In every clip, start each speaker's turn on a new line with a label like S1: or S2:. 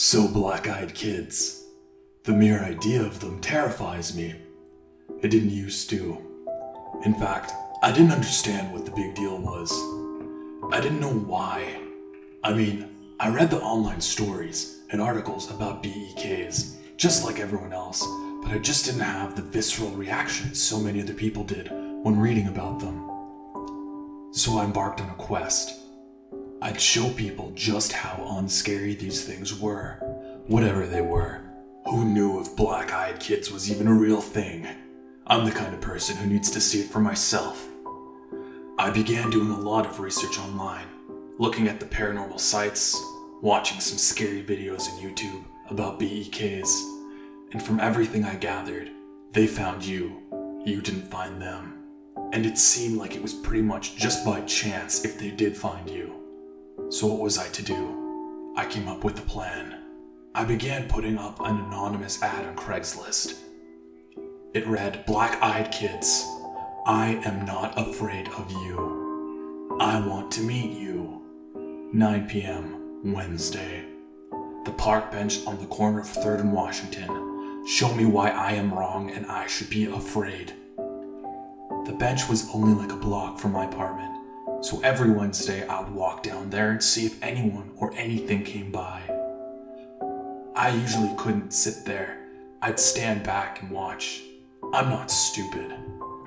S1: So black-eyed kids. The mere idea of them terrifies me. It didn't used to. In fact, I didn't understand what the big deal was. I didn't know why. I mean, I read the online stories and articles about BEKs, just like everyone else, but I just didn't have the visceral reactions so many other people did when reading about them. So I embarked on a quest. I'd show people just how unscary these things were, whatever they were. Who knew if black-eyed kids was even a real thing? I'm the kind of person who needs to see it for myself. I began doing a lot of research online, looking at the paranormal sites, watching some scary videos on YouTube about BEKs, and from everything I gathered, they found you. You didn't find them. And it seemed like it was pretty much just by chance if they did find you. So what was I to do? I came up with a plan. I began putting up an anonymous ad on Craigslist. It read, "Black-eyed kids, I am not afraid of you. I want to meet you. 9 p.m. Wednesday. The park bench on the corner of 3rd and Washington. Show me why I am wrong and I should be afraid." The bench was only like a block from my apartment, so every Wednesday I would walk down there and see if anyone or anything came by. I usually couldn't sit there. I'd stand back and watch. I'm not stupid.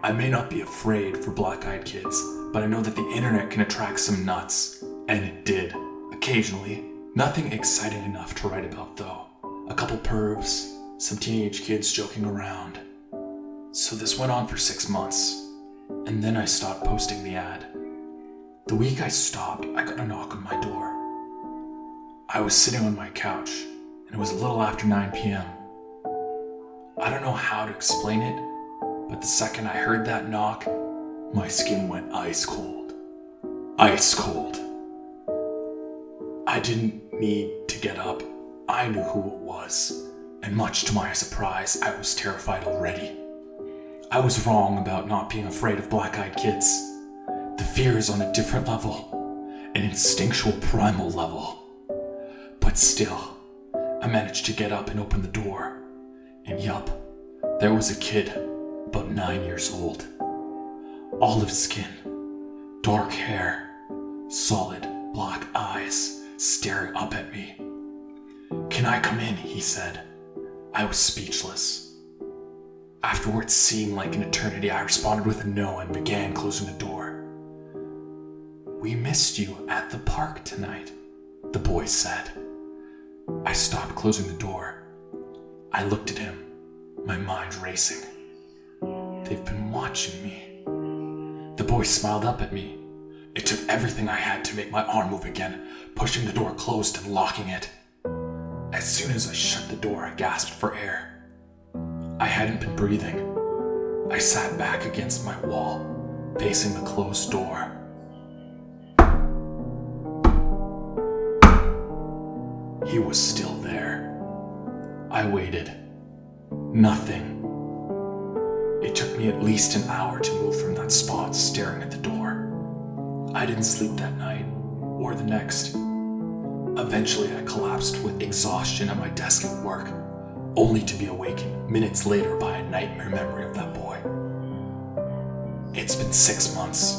S1: I may not be afraid for black-eyed kids, but I know that the internet can attract some nuts. And it did, occasionally. Nothing exciting enough to write about though. A couple pervs, some teenage kids joking around. So this went on for 6 months, and then I stopped posting the ad. The week I stopped, I got a knock on my door. I was sitting on my couch, and it was a little after 9 p.m. I don't know how to explain it, but the second I heard that knock, my skin went ice cold. Ice cold. I didn't need to get up. I knew who it was, and much to my surprise, I was terrified already. I was wrong about not being afraid of black-eyed kids. The fear is on a different level, an instinctual primal level. But still, I managed to get up and open the door. And yup, there was a kid, about 9 years old. Olive skin, dark hair, solid black eyes staring up at me. "Can I come in?" he said. I was speechless. After what seemed like an eternity, I responded with a no and began closing the door. "We missed you at the park tonight," the boy said. I stopped closing the door. I looked at him, my mind racing. "They've been watching me." The boy smiled up at me. It took everything I had to make my arm move again, pushing the door closed and locking it. As soon as I shut the door, I gasped for air. I hadn't been breathing. I sat back against my wall, facing the closed door. He was still there. I waited. Nothing. It took me at least an hour to move from that spot, staring at the door. I didn't sleep that night, or the next. Eventually, I collapsed with exhaustion at my desk at work, only to be awakened minutes later by a nightmare memory of that boy. It's been 6 months.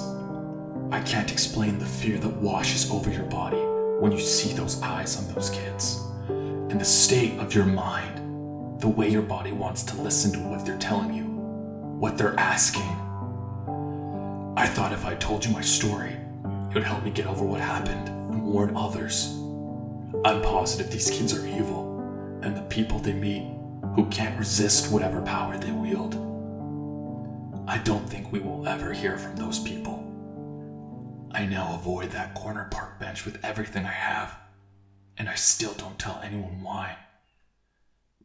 S1: I can't explain the fear that washes over your body when you see those eyes on those kids, and the state of your mind, the way your body wants to listen to what they're telling you, what they're asking. I thought if I told you my story, it would help me get over what happened and warn others. I'm positive these kids are evil, and the people they meet who can't resist whatever power they wield. I don't think we will ever hear from those people. I now avoid that corner park bench with everything I have, and I still don't tell anyone why.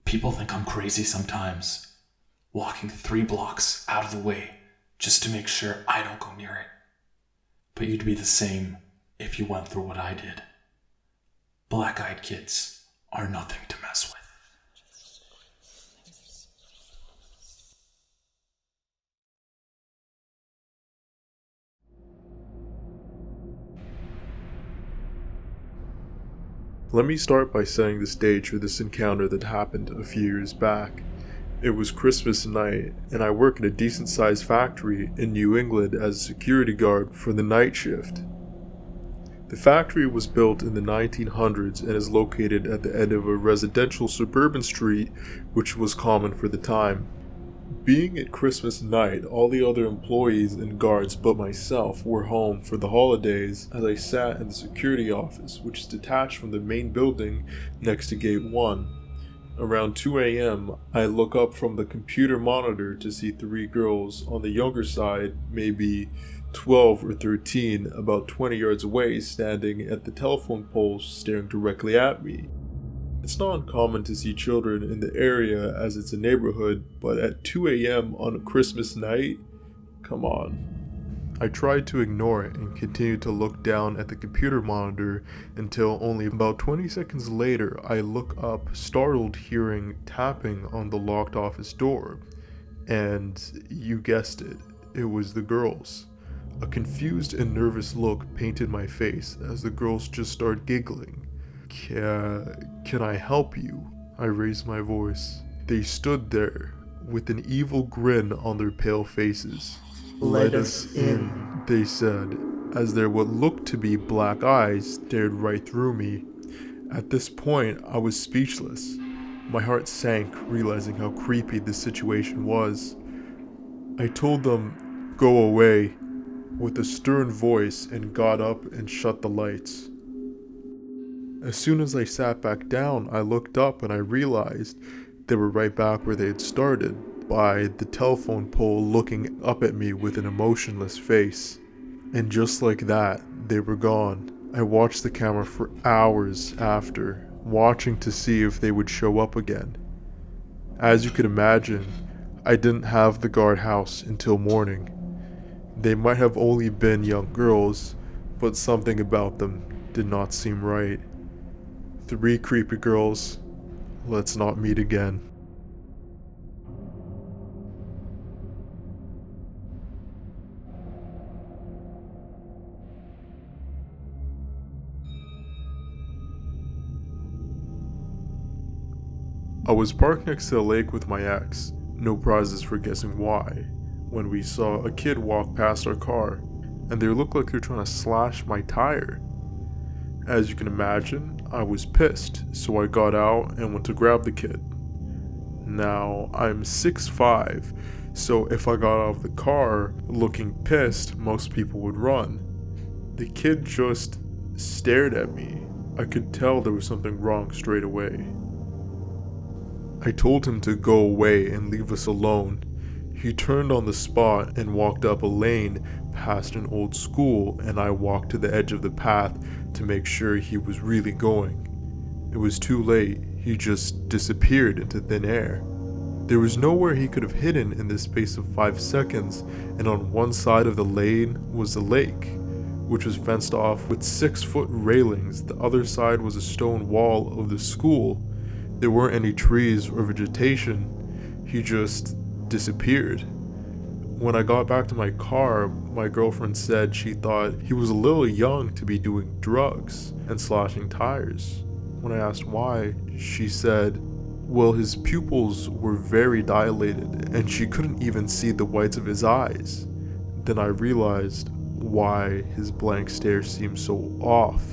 S1: People think I'm crazy sometimes, walking 3 blocks out of the way just to make sure I don't go near it. But you'd be the same if you went through what I did. Black-eyed kids are nothing to mess with.
S2: Let me start by setting the stage for this encounter that happened a few years back. It was Christmas night, and I work in a decent-sized factory in New England as a security guard for the night shift. The factory was built in the 1900s and is located at the end of a residential suburban street, which was common for the time. Being at Christmas night, all the other employees and guards but myself were home for the holidays as I sat in the security office, which is detached from the main building next to Gate 1. Around 2 a.m., I look up from the computer monitor to see three girls on the younger side, maybe 12 or 13, about 20 yards away, standing at the telephone pole staring directly at me. It's not uncommon to see children in the area as it's a neighborhood, but at 2 a.m. on a Christmas night? Come on. I tried to ignore it and continued to look down at the computer monitor until only about 20 seconds later I look up, startled, hearing tapping on the locked office door. And you guessed it, it was the girls. A confused and nervous look painted my face as the girls just started giggling. Can I help you? I raised my voice. They stood there, with an evil grin on their pale faces.
S3: Let us in,
S2: they said, as their what looked to be black eyes stared right through me. At this point, I was speechless. My heart sank, realizing how creepy this situation was. I told them, "Go away," with a stern voice, and got up and shut the lights. As soon as I sat back down, I looked up and I realized they were right back where they had started, by the telephone pole, looking up at me with an emotionless face. And just like that, they were gone. I watched the camera for hours after, watching to see if they would show up again. As you could imagine, I didn't have the guardhouse until morning. They might have only been young girls, but something about them did not seem right. 3 creepy girls. Let's not meet again. I was parked next to the lake with my ex, no prizes for guessing why, when we saw a kid walk past our car, and they looked like they're trying to slash my tire. As you can imagine, I was pissed, so I got out and went to grab the kid. Now, I'm 6'5", so if I got out of the car looking pissed, most people would run. The kid just stared at me. I could tell there was something wrong straight away. I told him to go away and leave us alone. He turned on the spot and walked up a lane past an old school, and I walked to the edge of the path to make sure he was really going. It was too late. He just disappeared into thin air. There was nowhere he could have hidden in the space of 5 seconds, and on one side of the lane was the lake, which was fenced off with 6-foot railings. The other side was a stone wall of the school. There weren't any trees or vegetation. He just disappeared. When I got back to my car, my girlfriend said she thought he was a little young to be doing drugs and slashing tires. When I asked why, she said, well, his pupils were very dilated and she couldn't even see the whites of his eyes. Then I realized why his blank stare seemed so off.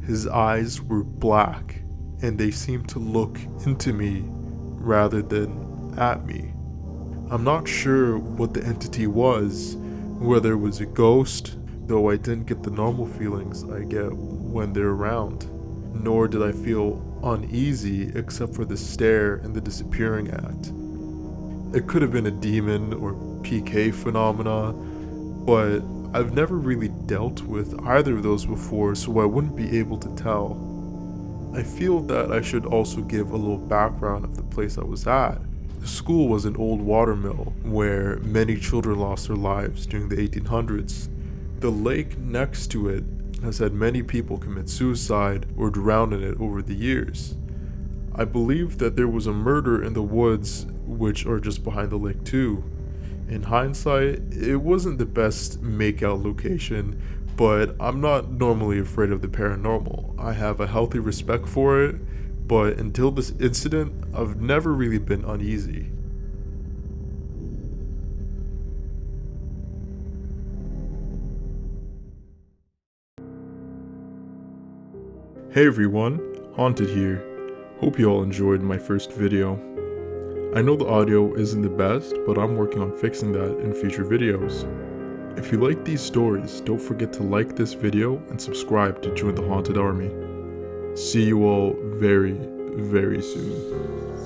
S2: His eyes were black and they seemed to look into me rather than at me. I'm not sure what the entity was, whether it was a ghost, though I didn't get the normal feelings I get when they're around. Nor did I feel uneasy except for the stare and the disappearing act. It could have been a demon or PK phenomena, but I've never really dealt with either of those before, so I wouldn't be able to tell. I feel that I should also give a little background of the place I was at. The school was an old water mill where many children lost their lives during the 1800s. The lake next to it has had many people commit suicide or drown in it over the years. I believe that there was a murder in the woods, which are just behind the lake too. In hindsight, it wasn't the best makeout location, but I'm not normally afraid of the paranormal. I have a healthy respect for it, but until this incident, I've never really been uneasy. Hey everyone, Haunted here. Hope you all enjoyed my first video. I know the audio isn't the best, but I'm working on fixing that in future videos. If you like these stories, don't forget to like this video and subscribe to join the Haunted Army. See you all very, very soon.